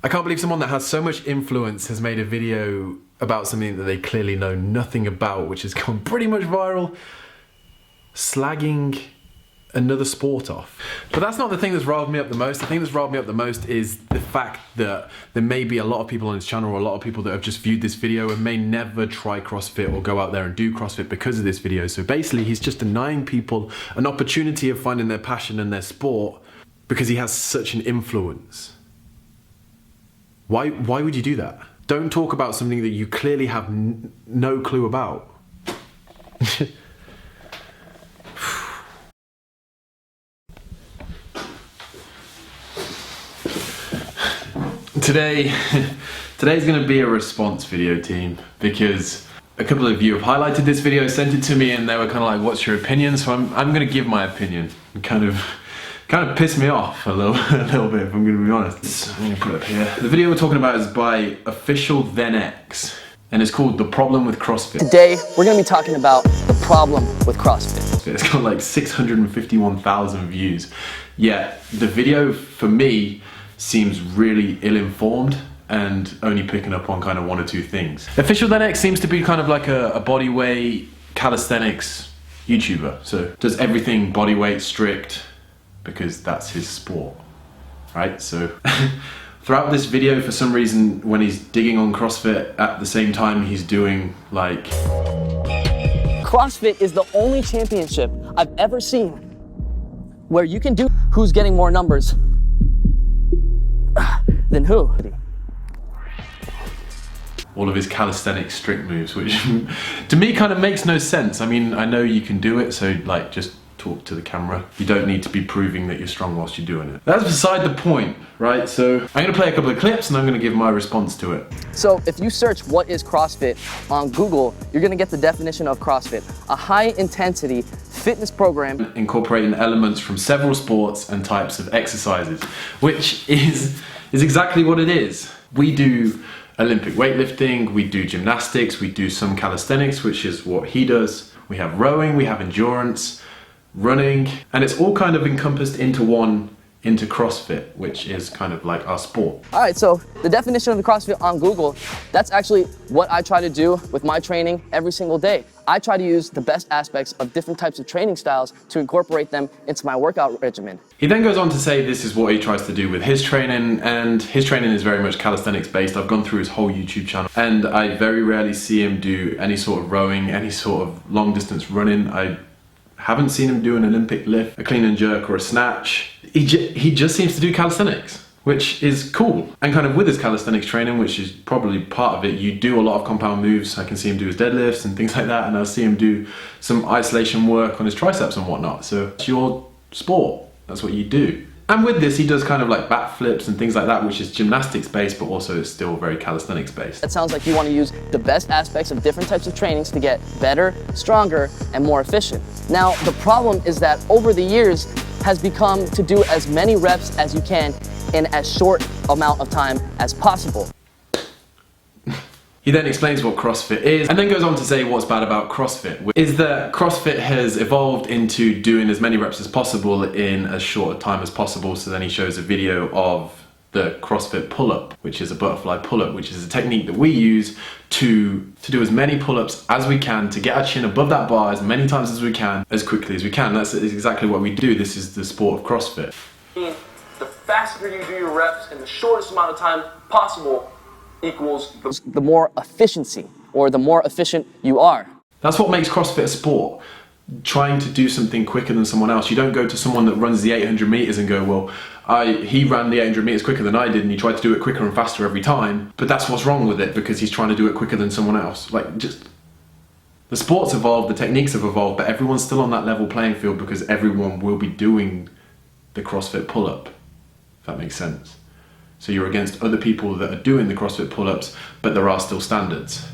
I can't believe someone that has so much influence has made a video about something that they clearly know nothing about, which has gone pretty much viral, slagging another sport off. But that's not the thing that's riled me up the most. The thing that's riled me up the most is the fact that there may be a lot of people on his channel, or a lot of people that have just viewed this video and may never try CrossFit or go out there and do CrossFit because of this video. So basically he's just denying people an opportunity of finding their passion and their sport because he has such an influence. Why would you do that? Don't talk about something that you clearly have no clue about. Today's going to be a response video, team, because a couple of you have highlighted this video, sent it to me, and they were kind of like, what's your opinion? So I'm going to give my opinion. It kind of pissed me off a little bit, if I'm going to be honest. I'm going to put it up here. The video we're talking about is by OFFICIALTHENX, and it's called The Problem with CrossFit. Today, we're going to be talking about the problem with CrossFit. It's got like 651,000 views. Yet the video, for me, seems really ill-informed and only picking up on kind of one or two things. OFFICIALTHENX seems to be kind of like a bodyweight calisthenics YouTuber. So does everything bodyweight strict because that's his sport, right? So throughout this video, for some reason, when he's digging on CrossFit, at the same time he's doing like... CrossFit is the only championship I've ever seen where you can do who's getting more numbers than who. All of his calisthenics strict moves, which to me kind of makes no sense. I mean, I know you can do it, so like just talk to the camera. You don't need to be proving that you're strong whilst you're doing it. That's beside the point, right? So I'm gonna play a couple of clips and I'm gonna give my response to it. So if you search what is CrossFit on Google, you're gonna get the definition of CrossFit: a high intensity fitness program incorporating elements from several sports and types of exercises, which is exactly what it is. We do Olympic weightlifting, we do gymnastics, we do some calisthenics, which is what he does. We have rowing, we have endurance, running, and it's all kind of encompassed into CrossFit, which is kind of like our sport. All right, so the definition of the CrossFit on Google, that's actually what I try to do with my training every single day. I try to use the best aspects of different types of training styles to incorporate them into my workout regimen. He then goes on to say this is what he tries to do with his training, and his training is very much calisthenics based. I've gone through his whole YouTube channel and I very rarely see him do any sort of rowing, any sort of long distance running. I haven't seen him do an Olympic lift, a clean and jerk, or a snatch. He just seems to do calisthenics, which is cool. And kind of with his calisthenics training, which is probably part of it, you do a lot of compound moves. I can see him do his deadlifts and things like that, and I'll see him do some isolation work on his triceps and whatnot. So it's your sport, that's what you do. And with this, he does kind of like back flips and things like that, which is gymnastics based, but also is still very calisthenics based. It sounds like you want to use the best aspects of different types of trainings to get better, stronger, and more efficient. Now, the problem is that over the years has become to do as many reps as you can in as short amount of time as possible. He then explains what CrossFit is, and then goes on to say what's bad about CrossFit, which is that CrossFit has evolved into doing as many reps as possible in as short a time as possible. So then he shows a video of the CrossFit pull-up, which is a butterfly pull-up, which is a technique that we use to do as many pull-ups as we can, to get our chin above that bar as many times as we can, as quickly as we can. That's exactly what we do. This is the sport of CrossFit. The faster you do your reps in the shortest amount of time possible equals the more efficiency, or the more efficient you are. That's what makes CrossFit a sport. Trying to do something quicker than someone else. You don't go to someone that runs the 800 meters and go, well, he ran the 800 meters quicker than I did and he tried to do it quicker and faster every time, but that's what's wrong with it because he's trying to do it quicker than someone else. Like, just, the sport's evolved, the techniques have evolved, but everyone's still on that level playing field because everyone will be doing the CrossFit pull-up, if that makes sense. So you're against other people that are doing the CrossFit pull-ups, but there are still standards,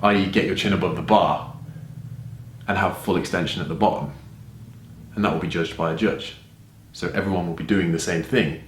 i.e. get your chin above the bar and have full extension at the bottom. And that will be judged by a judge. So everyone will be doing the same thing,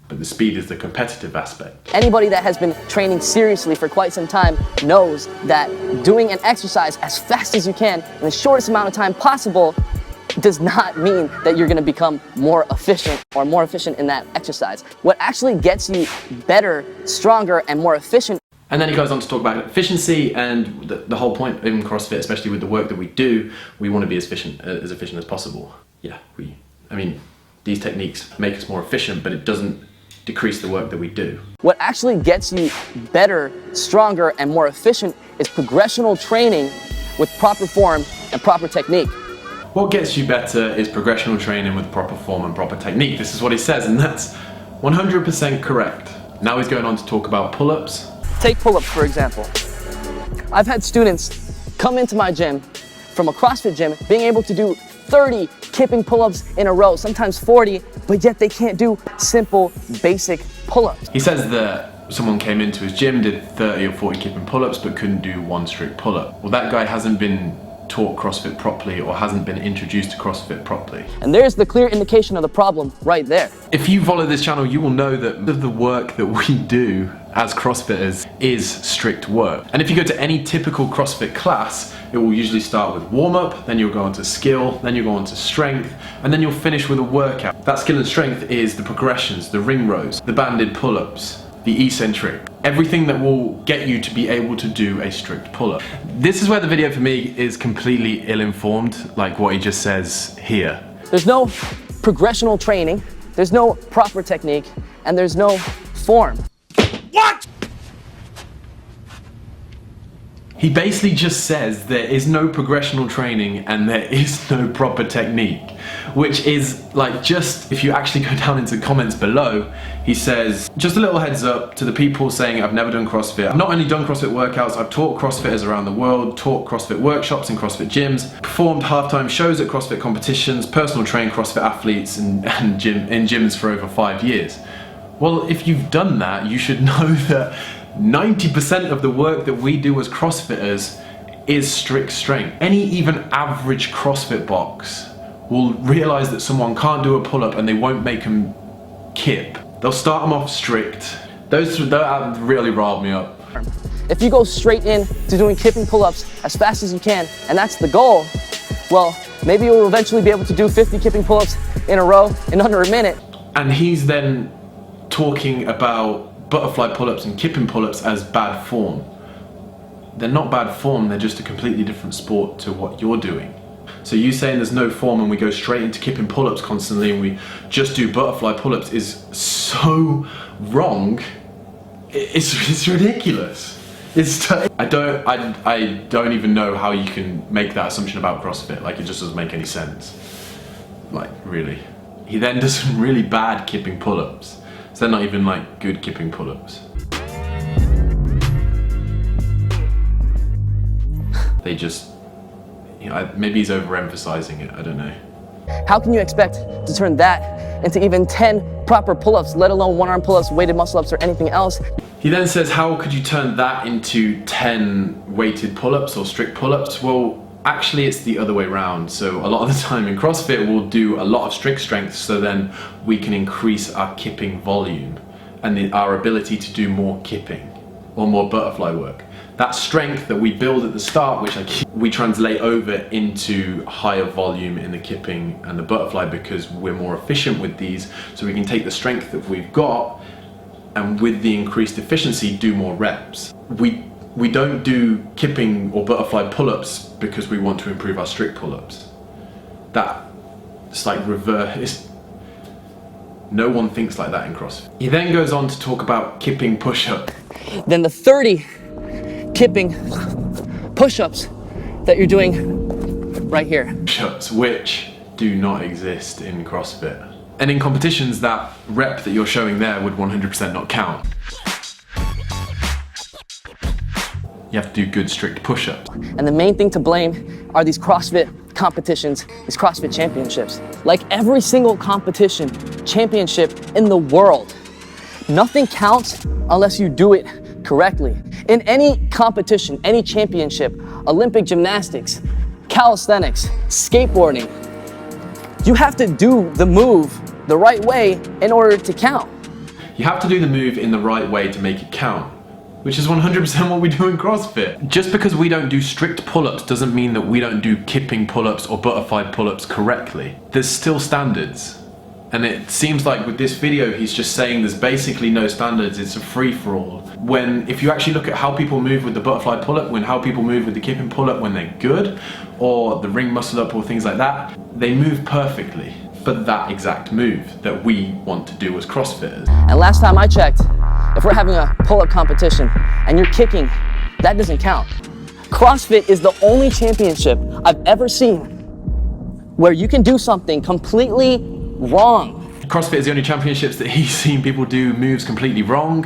but the speed is the competitive aspect. Anybody that has been training seriously for quite some time knows that doing an exercise as fast as you can in the shortest amount of time possible does not mean that you're gonna become more efficient or more efficient in that exercise. What actually gets you better, stronger, and more efficient. And then he goes on to talk about efficiency, and the whole point in CrossFit, especially with the work that we do, we want to be as efficient as possible. Yeah, I mean, these techniques make us more efficient, but it doesn't decrease the work that we do. What actually gets you better, stronger, and more efficient is progressional training with proper form and proper technique. What gets you better is progressional training with proper form and proper technique. This is what he says, and that's 100% correct. Now he's going on to talk about pull-ups. Take pull-ups, for example. I've had students come into my gym from a CrossFit gym being able to do 30 kipping pull-ups in a row, sometimes 40, but yet they can't do simple, basic pull-ups. He says that someone came into his gym, did 30 or 40 kipping pull-ups, but couldn't do one strict pull-up. Well, that guy hasn't been taught CrossFit properly or hasn't been introduced to CrossFit properly. And there's the clear indication of the problem right there. If you follow this channel, you will know that the work that we do as CrossFitters is strict work. And if you go to any typical CrossFit class, it will usually start with warm-up, then you'll go on to skill, then you'll go on to strength, and then you'll finish with a workout. That skill and strength is the progressions, the ring rows, the banded pull-ups, the eccentric, everything that will get you to be able to do a strict pull-up. This is where the video for me is completely ill-informed, like what he just says here. There's no progressional training, there's no proper technique, and there's no form. What? He basically just says there is no progressional training and there is no proper technique, which is like, just if you actually go down into the comments below, he says, just a little heads up to the people saying I've never done CrossFit. I've not only done CrossFit workouts, I've taught CrossFitters around the world, taught CrossFit workshops in CrossFit gyms, performed halftime shows at CrossFit competitions, personal trained CrossFit athletes in gyms for over 5 years. Well, if you've done that, you should know that 90% of the work that we do as CrossFitters is strict strength. Any even average CrossFit box will realize that someone can't do a pull-up and they won't make them kip. They'll start them off strict. That really riled me up. If you go straight in to doing kipping pull-ups as fast as you can, and that's the goal, well, maybe you'll eventually be able to do 50 kipping pull-ups in a row in under a minute. And he's then talking about butterfly pull-ups and kipping pull-ups as bad form. They're not bad form, they're just a completely different sport to what you're doing. So you saying there's no form and we go straight into kipping pull-ups constantly and we just do butterfly pull-ups is so wrong. It's ridiculous. I don't even know how you can make that assumption about CrossFit. Like, it just doesn't make any sense. Like, really. He then does some really bad kipping pull-ups. So they're not even like good kipping pull-ups. They just, you know, maybe he's overemphasizing it, I don't know. How can you expect to turn that into even 10 proper pull-ups, let alone one-arm pull-ups, weighted muscle-ups, or anything else? He then says, how could you turn that into 10 weighted pull-ups or strict pull-ups? Well, actually it's the other way around. So a lot of the time in CrossFit we'll do a lot of strict strength, so then we can increase our kipping volume and our ability to do more kipping or more butterfly work. That strength that we build at the start, which we translate over into higher volume in the kipping and the butterfly because we're more efficient with these, so we can take the strength that we've got and with the increased efficiency do more reps. We don't do kipping or butterfly pull-ups because we want to improve our strict pull-ups. It's like reverse. No one thinks like that in CrossFit. He then goes on to talk about kipping push-up. Then the 30 kipping push-ups that you're doing right here. Push-ups, which do not exist in CrossFit. And in competitions, that rep that you're showing there would 100% not count. You have to do good strict push-ups. And the main thing to blame are these CrossFit competitions, these CrossFit Championships. Like every single competition, championship in the world, nothing counts unless you do it correctly. In any competition, any championship, Olympic gymnastics, calisthenics, skateboarding, you have to do the move the right way in order to count. You have to do the move in the right way to make it count. which is 100% what we do in CrossFit. Just because we don't do strict pull-ups doesn't mean that we don't do kipping pull-ups or butterfly pull-ups correctly. There's still standards. And it seems like with this video, he's just saying there's basically no standards, it's a free-for-all. When, if you actually look at how people move with the butterfly pull-up, when how people move with the kipping pull-up when they're good, or the ring muscle-up or things like that, they move perfectly for that exact move that we want to do as CrossFitters. And last time I checked, if we're having a pull-up competition and you're kicking, that doesn't count. CrossFit is the only championship I've ever seen where you can do something completely wrong. CrossFit is the only championships that he's seen people do moves completely wrong.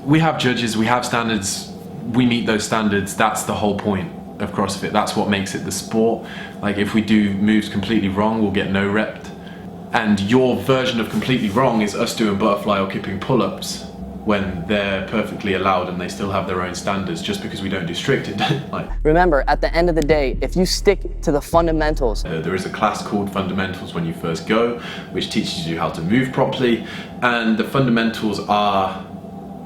We have judges, we have standards, we meet those standards. That's the whole point of CrossFit. That's what makes it the sport. Like, if we do moves completely wrong, we'll get no rep. And your version of completely wrong is us doing butterfly or kipping pull-ups when they're perfectly allowed and they still have their own standards. Just because we don't do strict, Remember, at the end of the day, if you stick to the fundamentals. There is a class called Fundamentals when you first go, which teaches you how to move properly, and the fundamentals are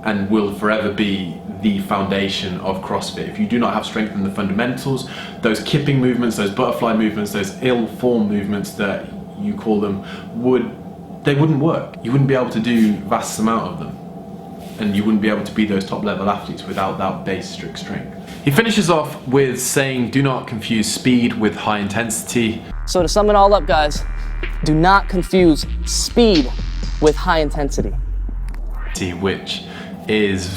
and will forever be the foundation of CrossFit. If you do not have strength in the fundamentals, those kipping movements, those butterfly movements, those ill-formed movements that you call them, they wouldn't work. You wouldn't be able to do vast amount of them. And you wouldn't be able to be those top level athletes without that base strict strength. He finishes off with saying, do not confuse speed with high intensity. So to sum it all up, guys, do not confuse speed with high intensity. Which is,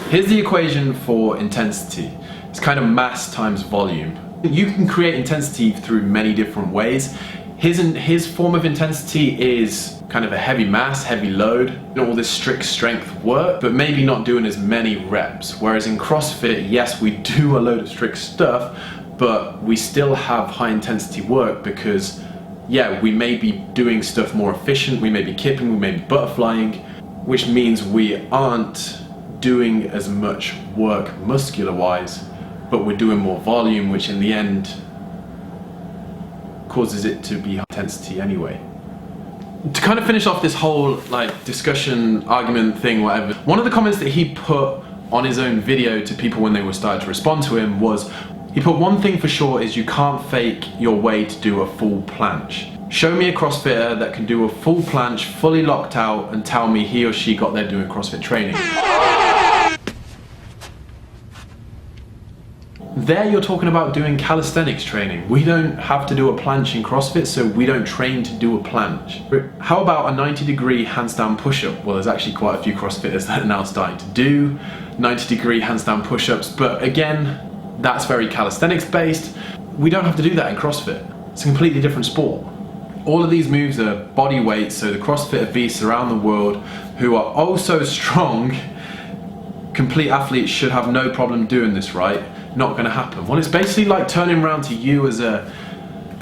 here's the equation for intensity. It's kind of mass times volume. You can create intensity through many different ways. His form of intensity is kind of a heavy mass, heavy load, all this strict strength work, but maybe not doing as many reps. Whereas in CrossFit, yes, we do a load of strict stuff, but we still have high intensity work because, yeah, we may be doing stuff more efficient, we may be kipping, we may be butterflying, which means we aren't doing as much work muscular-wise, but we're doing more volume, which in the end causes it to be high intensity anyway. To kind of finish off this whole discussion, argument thing, whatever, one of the comments that he put on his own video to people when they were starting to respond to him was, he put, one thing for sure is you can't fake your way to do a full planche. Show me a CrossFitter that can do a full planche, fully locked out, and tell me he or she got there doing CrossFit training. There you're talking about doing calisthenics training. We don't have to do a planche in CrossFit, so we don't train to do a planche. How about a 90-degree handstand push-up? Well, there's actually quite a few CrossFitters that are now starting to do 90-degree handstand push-ups, but again, that's very calisthenics based. We don't have to do that in CrossFit. It's a completely different sport. All of these moves are body weight, so the CrossFit beasts around the world who are oh so strong, complete athletes should have no problem doing this, right? Not going to happen. Well, it's basically like turning around to you as a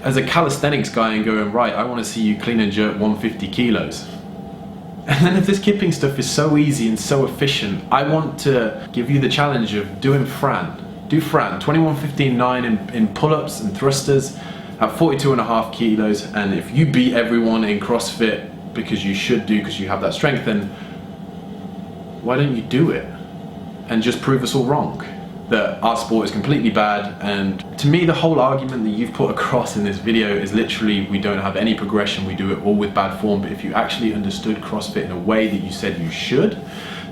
calisthenics guy and going, right, I want to see you clean and jerk 150 kilos. And then if this kipping stuff is so easy and so efficient, I want to give you the challenge of doing Fran. Do Fran, 21-15-9 in pull-ups and thrusters at 42.5 kilos. And if you beat everyone in CrossFit because you should do, because you have that strength, then why don't you do it? And just prove us all wrong. That our sport is completely bad. And to me, the whole argument that you've put across in this video is literally, we don't have any progression, we do it all with bad form. But if you actually understood CrossFit in a way that you said you should,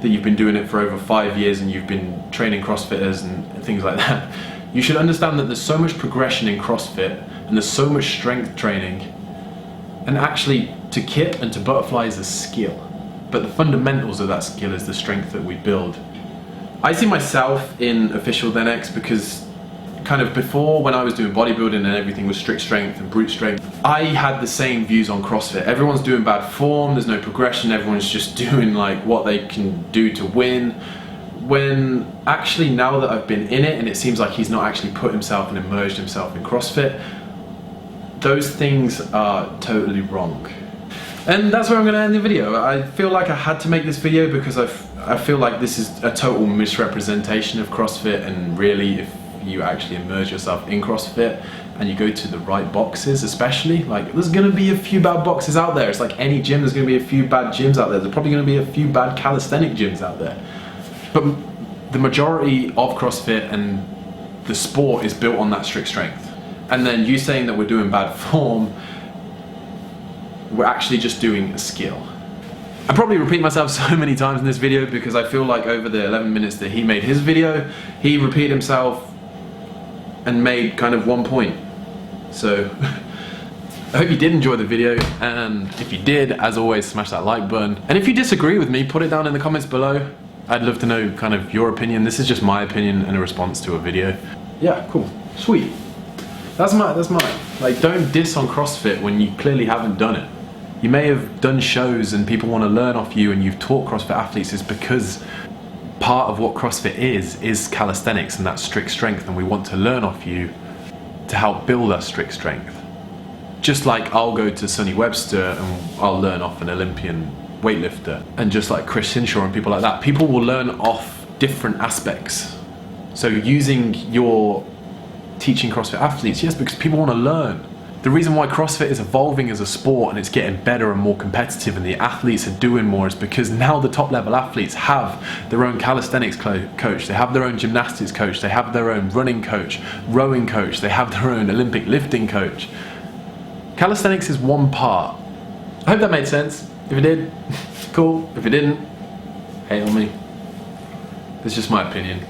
that you've been doing it for over 5 years and you've been training CrossFitters and things like that, you should understand that there's so much progression in CrossFit and there's so much strength training. And actually, to kip and to butterfly is a skill, but the fundamentals of that skill is the strength that we build. I see myself in OFFICIALTHENX because kind of before, when I was doing bodybuilding and everything was strict strength and brute strength, I had the same views on CrossFit. Everyone's doing bad form, there's no progression, everyone's just doing like what they can do to win. When actually, now that I've been in it and it seems like he's not actually put himself and immersed himself in CrossFit, those things are totally wrong. And that's where I'm going to end the video. I feel like I had to make this video because I feel like this is a total misrepresentation of CrossFit, and really if you actually immerse yourself in CrossFit and you go to the right boxes, especially, like there's gonna be a few bad boxes out there. It's like any gym, there's gonna be a few bad gyms out there. There's probably gonna be a few bad calisthenic gyms out there. But the majority of CrossFit and the sport is built on that strict strength. And then you saying that we're doing bad form, we're actually just doing a skill. I probably repeat myself so many times in this video because I feel like over the 11 minutes that he made his video, he repeated himself and made kind of one point. So I hope you did enjoy the video, and if you did, as always, smash that like button. And if you disagree with me, put it down in the comments below. I'd love to know kind of your opinion. This is just my opinion and a response to a video. Yeah, cool, sweet. That's mine. Like, don't diss on CrossFit when you clearly haven't done it. You may have done shows and people want to learn off you and you've taught CrossFit athletes, is because part of what CrossFit is calisthenics and that strict strength, and we want to learn off you to help build that strict strength. Just like I'll go to Sonny Webster and I'll learn off an Olympian weightlifter, and just like Chris Hinshaw and people like that, people will learn off different aspects. So using your teaching CrossFit athletes, yes, because people want to learn. The reason why CrossFit is evolving as a sport and it's getting better and more competitive and the athletes are doing more is because now the top level athletes have their own calisthenics coach, they have their own gymnastics coach, they have their own running coach, rowing coach, they have their own Olympic lifting coach. Calisthenics is one part. I hope that made sense. If it did, cool. If it didn't, hate on me. It's just my opinion.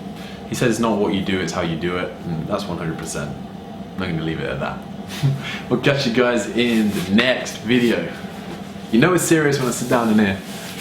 He says it's not what you do, it's how you do it, and that's 100%. I'm not gonna leave it at that. We'll catch you guys in the next video. You know it's serious when I sit down in here.